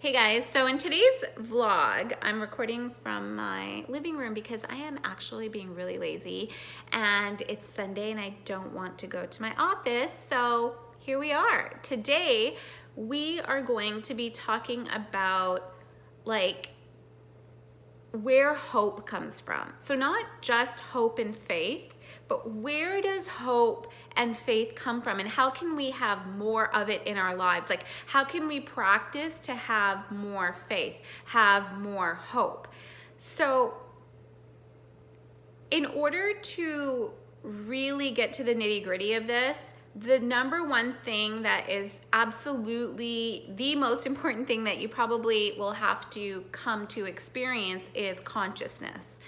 Hey guys, so in today's vlog, I'm recording from my living room because I am actually being really lazy and it's Sunday and I don't want to go to my office, so here we are. Today, we are going to be talking about where hope comes from. So not just hope and faith, but where does hope and faith come from and how can we have more of it in our lives? Like how can we practice to have more faith, have more hope? So in order to really get to the nitty-gritty of this, the number one thing that is absolutely the most important thing that you probably will have to come to experience is consciousness.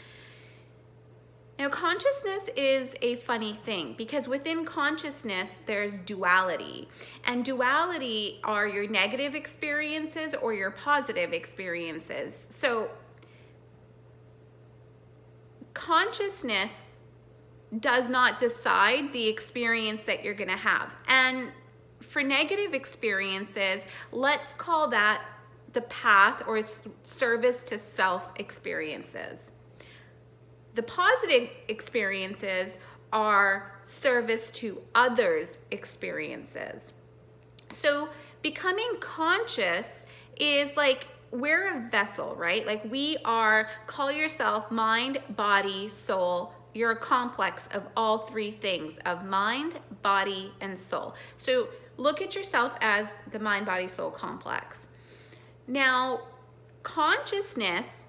Now, consciousness is a funny thing because within consciousness, there's duality. And duality are your negative experiences or your positive experiences. So, consciousness does not decide the experience that you're going to have. And for negative experiences, let's call that the path or its service to self experiences. The positive experiences are service to others' experiences. So becoming conscious is like we're a vessel, right? Like we are, call yourself mind, body, soul. You're a complex of all three things of mind, body, and soul. So look at yourself as the mind, body, soul complex. Now, consciousness,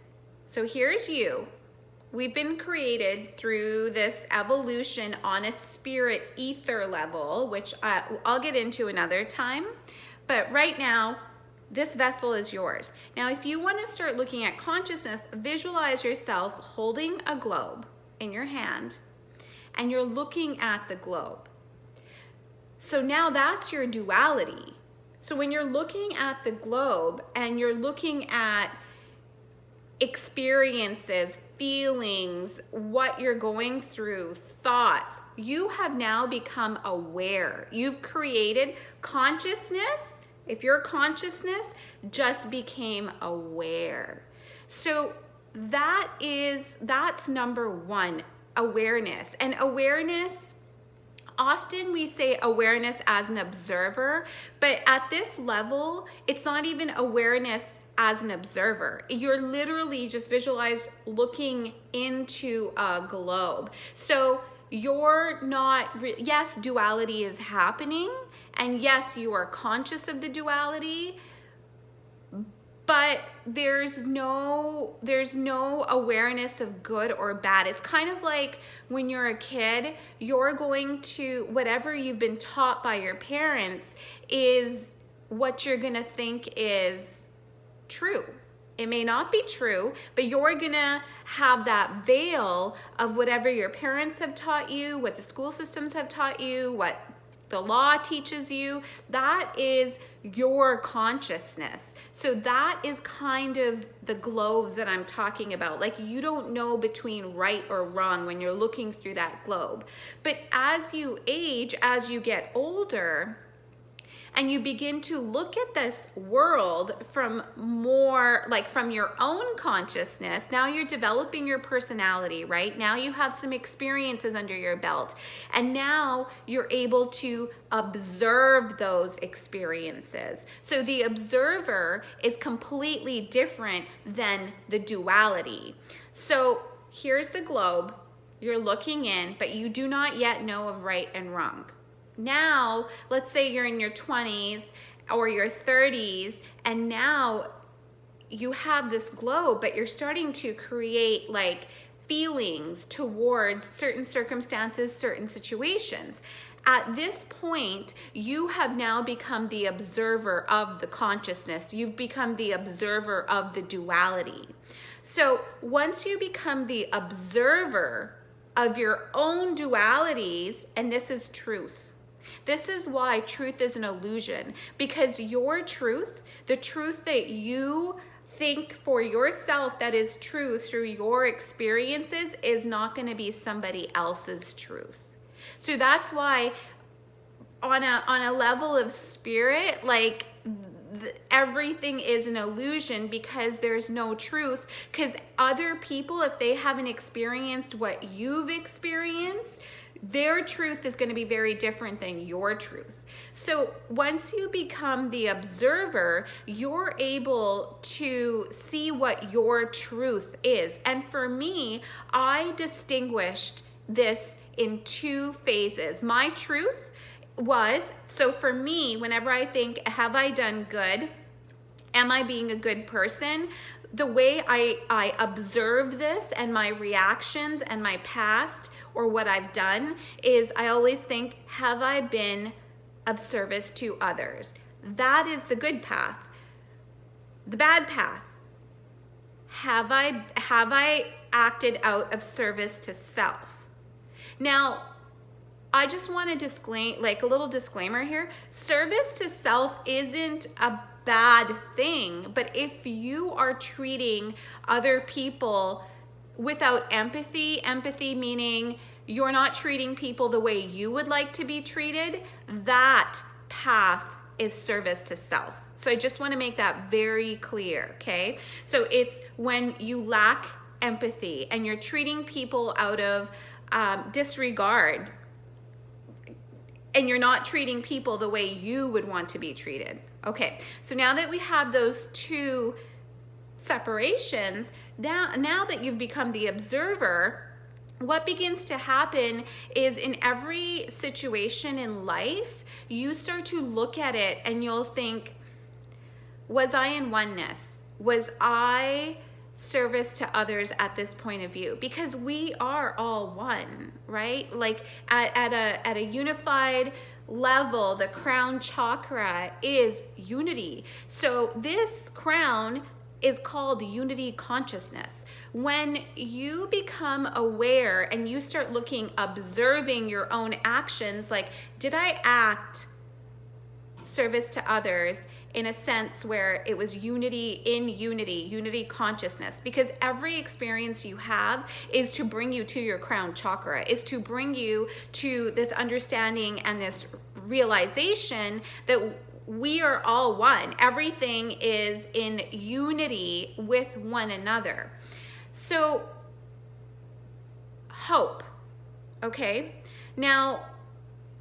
so here's you. We've been created through this evolution on a spirit ether level, which I'll get into another time. But right now, this vessel is yours. Now, if you want to start looking at consciousness, visualize yourself holding a globe in your hand, and you're looking at the globe. So now that's your duality. So when you're looking at the globe and you're looking at experiences, feelings, what you're going through, thoughts, you have now become aware. You've created consciousness. If your consciousness just became aware. So that's number one, awareness. And awareness, often we say awareness as an observer, but at this level, it's not even awareness as an observer. You're literally just visualize looking into a globe. So you're not, yes, duality is happening, and yes, you are conscious of the duality, but there's no awareness of good or bad. It's kind of like when you're a kid, you're going to, whatever you've been taught by your parents is what you're gonna think is true. It may not be true, but you're gonna have that veil of whatever your parents have taught you, what the school systems have taught you, what the law teaches you. That is your consciousness. So that is kind of the globe that I'm talking about. Like you don't know between right or wrong when you're looking through that globe. But as you age, as you get older, and you begin to look at this world from more, like from your own consciousness, now you're developing your personality, right? Now you have some experiences under your belt, and now you're able to observe those experiences. So the observer is completely different than the duality. So here's the globe, you're looking in, but you do not yet know of right and wrong. Now, let's say you're in your 20s or your 30s, and now you have this globe, but you're starting to create like feelings towards certain circumstances, certain situations. At this point, you have now become the observer of the consciousness. You've become the observer of the duality. So once you become the observer of your own dualities, and this is truth. This is why truth is an illusion, because your truth, the truth that you think for yourself that is true through your experiences is not going to be somebody else's truth. So that's why on a level of spirit, like everything is an illusion because there's no truth. Because other people, if they haven't experienced what you've experienced, their truth is going to be very different than your truth. So once you become the observer, you're able to see what your truth is. And for me, I distinguished this in 2 phases. My truth was, so for me, whenever I think, have I done good? Am I being a good person? The way I observe this and my reactions and my past or what I've done is I always think, have I been of service to others? That is the good path. The bad path, have I acted out of service to self? Now, I just want to disclaim, like a little disclaimer here, service to self isn't a bad thing, but if you are treating other people without empathy meaning you're not treating people the way you would like to be treated, that path is service to self. So I just want to make that very clear, okay? So it's when you lack empathy and you're treating people out of disregard, and you're not treating people the way you would want to be treated. Okay, so now that we have those 2 separations, now that you've become the observer, what begins to happen is in every situation in life, you start to look at it and you'll think, was I in oneness? Was I service to others at this point of view? Because we are all one, right? Like at a unified level, the crown chakra is unity. So this crown is called unity consciousness. When you become aware and you start looking, observing your own actions, like, did I act service to others in a sense where it was unity consciousness? Because every experience you have is to bring you to your crown chakra, is to bring you to this understanding and this realization that we are all one. Everything is in unity with one another. So, hope, okay? Now,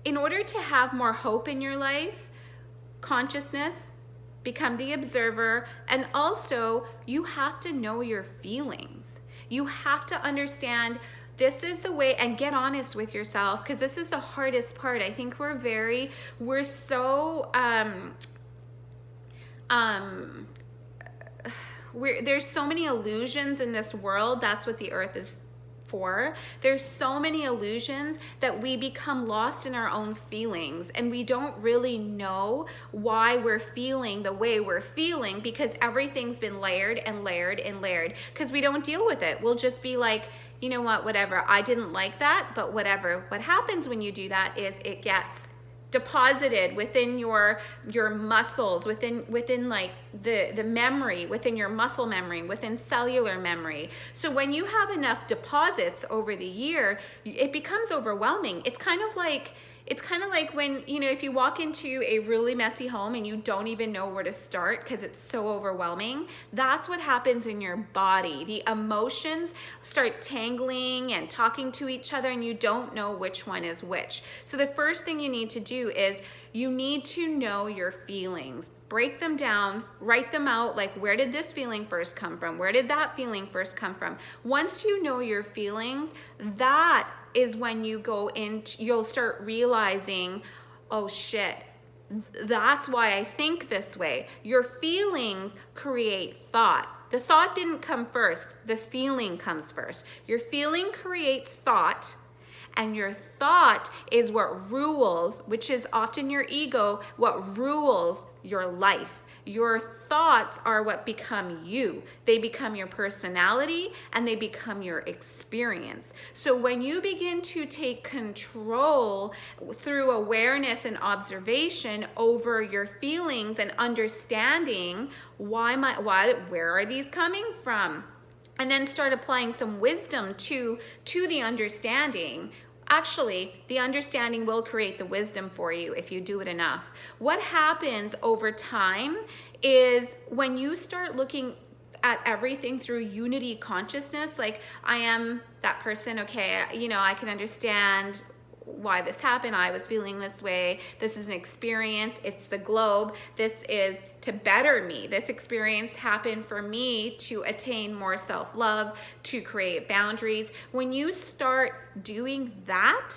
in order to have more hope in your life, consciousness, become the observer, and also you have to know your feelings. You have to understand this is the way, and get honest with yourself, because this is the hardest part. I think we're so there's so many illusions in this world. That's what the earth is for. There's so many illusions that we become lost in our own feelings, and we don't really know why we're feeling the way we're feeling, because everything's been layered and layered and layered, because we don't deal with it. We'll just be like, you know what, whatever, I didn't like that, but whatever. What happens when you do that is it gets deposited within your muscles, within like the memory, within your muscle memory, within cellular memory. So when you have enough deposits over the year, it becomes overwhelming. It's kind of like when, you know, if you walk into a really messy home and you don't even know where to start because it's so overwhelming, that's what happens in your body. The emotions start tangling and talking to each other, and you don't know which one is which. So the first thing you need to do is you need to know your feelings. Break them down, write them out, like, where did this feeling first come from? Where did that feeling first come from? Once you know your feelings, that is when you go into, you'll start realizing, oh shit, that's why I think this way. Your feelings create thought. The thought didn't come first, the feeling comes first. Your feeling creates thought, and your thought is what rules, which is often your ego, what rules your life. Your thoughts are what become you. They become your personality, and they become your experience. So when you begin to take control through awareness and observation over your feelings and understanding where are these coming from? And then start applying some wisdom to the understanding. Actually, the understanding will create the wisdom for you if you do it enough. What happens over time is when you start looking at everything through unity consciousness, like I am that person, okay, you know, I can understand why this happened. I was feeling this way. This is an experience. It's the globe. This is to better me. This experience happened for me to attain more self-love, to create boundaries. When you start doing that,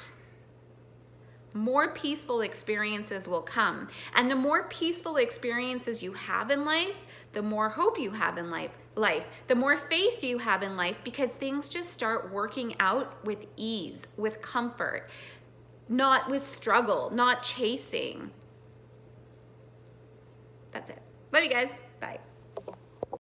more peaceful experiences will come. And the more peaceful experiences you have in life, the more hope you have in life, the more faith you have in life, because things just start working out with ease, with comfort, not with struggle, not chasing. That's it. Love you guys. Bye.